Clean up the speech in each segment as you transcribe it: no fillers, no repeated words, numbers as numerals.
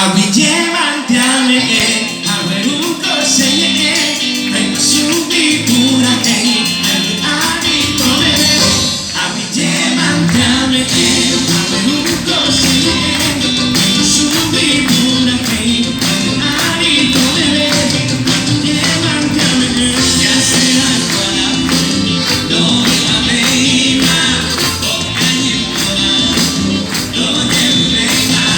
Abije mantiame aweruko seye Rema subi pura Ari tome Abije mantiame aweruko seye Rema subi pura Ari tome Abije mantiame ya será para Dove la veima Okañe mora Dove veima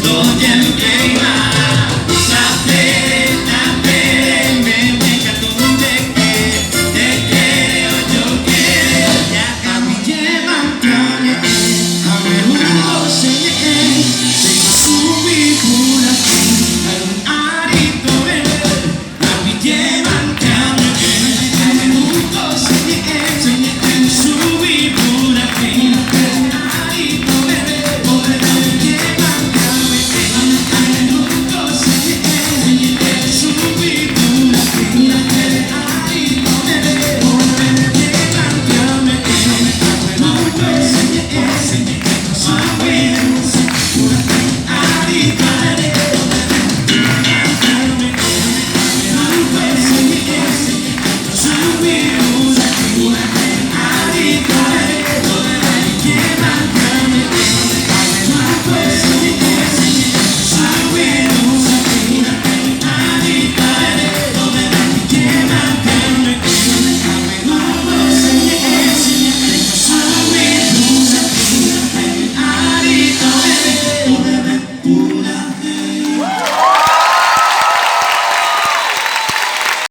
Doña Queima